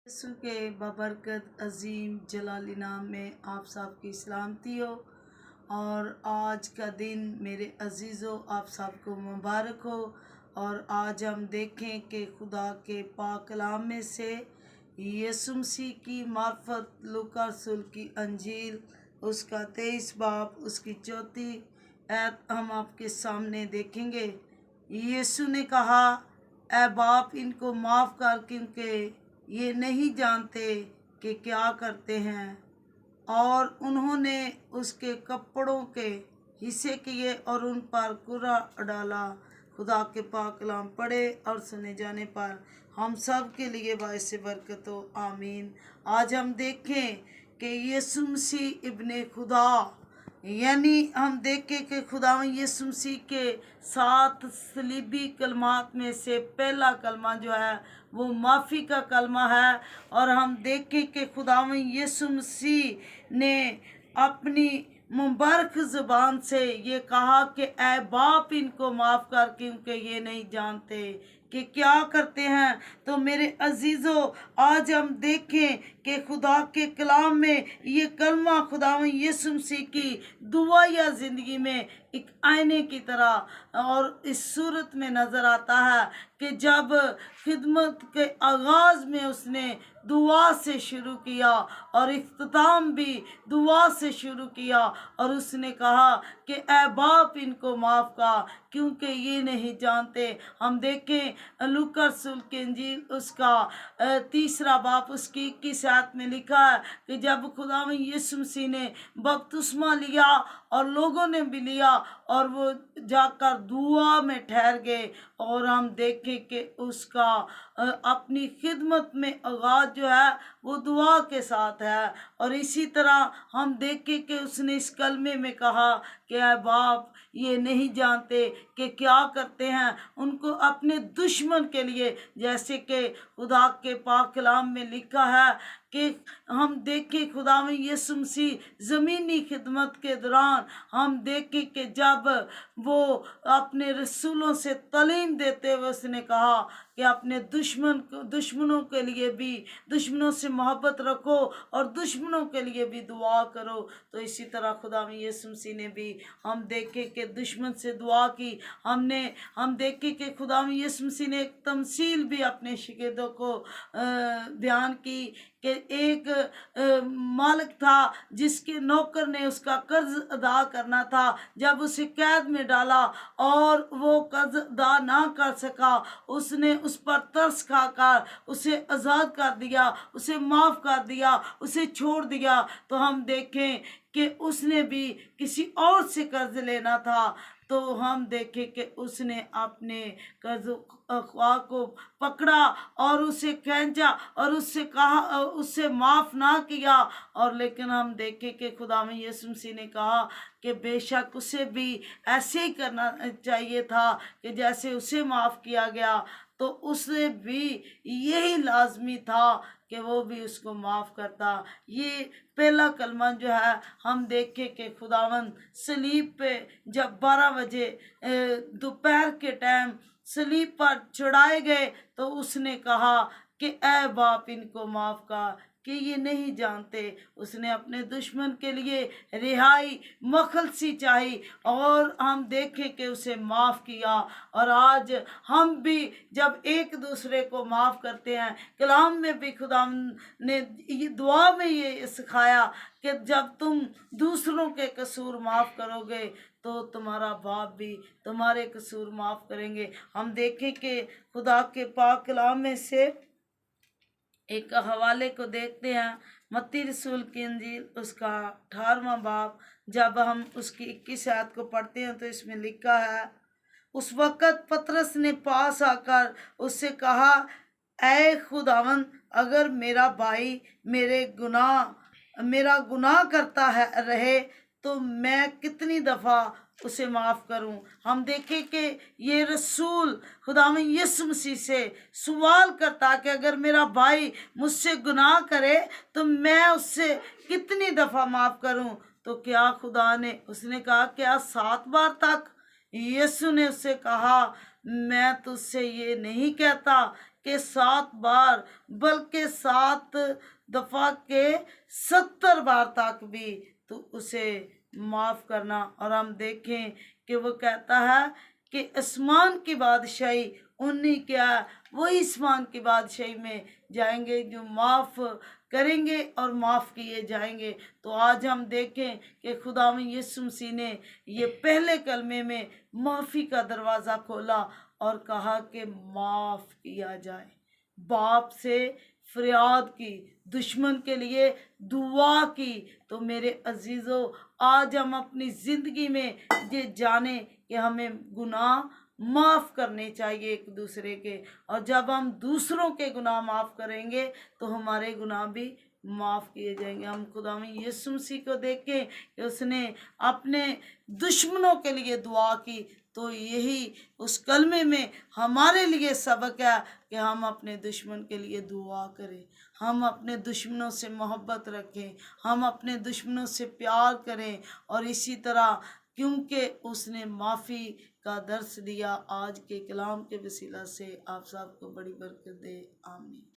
यीशु के बबरकत अजीम जलाली नाम में आप सब की सलामती हो। और आज का दिन मेरे अजीज़ों आप सबको मुबारक हो। और आज हम देखें कि खुदा के पाक कलाम में से यीशु मसीह की मार्फत लूका रसूल की अंजील उसका 23 बाब उसकी 4 आयत हम आपके सामने देखेंगे। यीशु ने कहा, ऐ बाप इनको माफ़ कर, क्योंकि ये नहीं जानते कि क्या करते हैं। और उन्होंने उसके कपड़ों के हिस्से किए और उन पर कुरा डाला। खुदा के पाक कलाम पढ़े और सुने जाने पर हम सब के लिए बाइस बरकत हो, आमीन। आज हम देखें कि यीशु मसीह इब्ने खुदा, यानी हम देखें कि खुदा यीशु मसीह के 7 सलीबी कलमात में से पहला कलमा जो है वो माफ़ी का कलमा है। और हम देखें कि खुदा यीशु मसीह ने अपनी मुबारक ज़ुबान से ये कहा कि ऐ बाप इनको माफ़ कर, क्योंकि ये नहीं जानते कि क्या करते हैं। तो मेरे अजीज़ों, आज हम देखें कि खुदा के कलाम में ये कलमा खुदा यीशु मसीह की दुआ या ज़िंदगी में एक आईने की तरह और इस सूरत में नज़र आता है कि जब खिदमत के आगाज़ में उसने दुआ से शुरू किया और इख्तिताम भी दुआ से शुरू किया। और उसने कहा कि ऐ बाप इनको माफ़ कर, क्योंकि ये नहीं जानते। हम देखें लूका रसूल की इंजील उसका 3 बाब उसकी 21 आयत में लिखा है कि जब खुदा यीशु मसीह ने बपतिस्मा लिया और लोगों ने भी लिया और वो जाकर दुआ में ठहर गए। और हम देखें कि उसका अपनी खिदमत में आगाज़ जो है वो दुआ के साथ है। और इसी तरह हम देखें कि उसने इस कलमे में कहा कि ऐ बाप ये नहीं जानते कि क्या करते हैं। उनको अपने दुश्मन के लिए, जैसे कि खुदा के पाक कलाम में लिखा है कि हम देखें खुदा में यीशु मसीह ज़मीनी खिदमत के दौरान हम देखें कि जब वो अपने रसूलों से तालीम देते हुए उसने कहा कि अपने दुश्मनों के लिए भी, दुश्मनों से मोहब्बत रखो और दुश्मनों के लिए भी दुआ करो। तो इसी तरह खुदा में यीशु मसीह ने भी हम देखें कि दुश्मन से दुआ की। हम देखें कि खुदा में यीशु मसीह ने एक तमसील भी अपने शिगिर्दों को बयान की कि एक मालिक था जिसके नौकर ने उसका कर्ज अदा करना था। जब उसे कैद में डाला और वो कर्ज अदा ना कर सका, उसने उस पर तरस खाकर उसे आज़ाद कर दिया, उसे माफ़ कर दिया, उसे छोड़ दिया। तो हम देखें कि उसने भी किसी और से कर्ज लेना था, तो हम देखें कि उसने अपने कर्ज ख्वाह को पकड़ा और उसे खींचा और उससे कहा, उससे माफ़ ना किया। और लेकिन हम देखें कि खुदा में यीशु मसीह ने कहा कि बेशक उसे भी ऐसे ही करना चाहिए था कि जैसे उसे माफ़ किया गया, तो उसे भी यही लाजमी था कि वो भी उसको माफ़ करता। ये पहला कलमा जो है हम देखें कि खुदावंद सलीब पे जब 12 बजे दोपहर के टाइम सलीब पर चढ़ाए गए, तो उसने कहा कि ऐ बाप इनको माफ़ कर, कि ये नहीं जानते। उसने अपने दुश्मन के लिए रिहाई मखलसी चाही और हम देखें कि उसे माफ़ किया। और आज हम भी जब एक दूसरे को माफ़ करते हैं, कलाम में भी खुदा ने ये दुआ में ये सिखाया कि जब तुम दूसरों के कसूर माफ़ करोगे तो तुम्हारा बाप भी तुम्हारे कसूर माफ़ करेंगे। हम देखें कि खुदा के पाक कलाम में से एक हवाले को देखते हैं, मत्ती रसूल की इंजील उसका 18वां बाब, जब हम उसकी 21 आयत को पढ़ते हैं तो इसमें लिखा है, उस वक़्त पतरस ने पास आकर उससे कहा, ऐ खुदावंद, अगर मेरा भाई मेरा गुनाह करता है रहे तो मैं कितनी दफ़ा उसे माफ़ करूं। हम देखें कि ये रसूल खुदा में यीशु मसीह से सवाल करता कि अगर मेरा भाई मुझसे गुनाह करे तो मैं उससे कितनी दफ़ा माफ़ करूं। तो क्या खुदा ने, उसने कहा क्या 7 बार तक? यीशु ने उससे कहा, मैं तुझसे ये नहीं कहता کہ 7 بار بلکہ 7 دفعہ کے 70 بار تک بھی تو اسے معاف کرنا۔ اور ہم دیکھیں کہ وہ کہتا ہے کہ آسمان کی بادشاہی انہی کیا ہے، وہی آسمان کی بادشاہی میں جائیں گے جو معاف کریں گے اور معاف کیے جائیں گے۔ تو آج ہم دیکھیں کہ خداوند یسوع مسیح نے یہ پہلے کلمے میں معافی کا دروازہ کھولا اور کہا کہ معاف کیا جائے، باپ سے فریاد کی، دشمن کے لیے دعا کی۔ تو میرے عزیزو، آج ہم اپنی زندگی میں یہ جانیں کہ ہمیں گناہ معاف کرنے چاہیے ایک دوسرے کے، اور جب ہم دوسروں کے گناہ معاف کریں گے تو ہمارے گناہ بھی معاف کیے جائیں گے۔ ہم خداوند یسوع مسیح کو دیکھیں کہ اس نے اپنے دشمنوں کے لیے دعا کی، تو یہی اس کلمے میں ہمارے لیے سبق ہے کہ ہم اپنے دشمن کے لیے دعا کریں، ہم اپنے دشمنوں سے محبت رکھیں، ہم اپنے دشمنوں سے پیار کریں، اور اسی طرح کیونکہ اس نے معافی کا درس دیا۔ آج کے کلام کے وسیلہ سے آپ سب کو بڑی برکت دے، آمین۔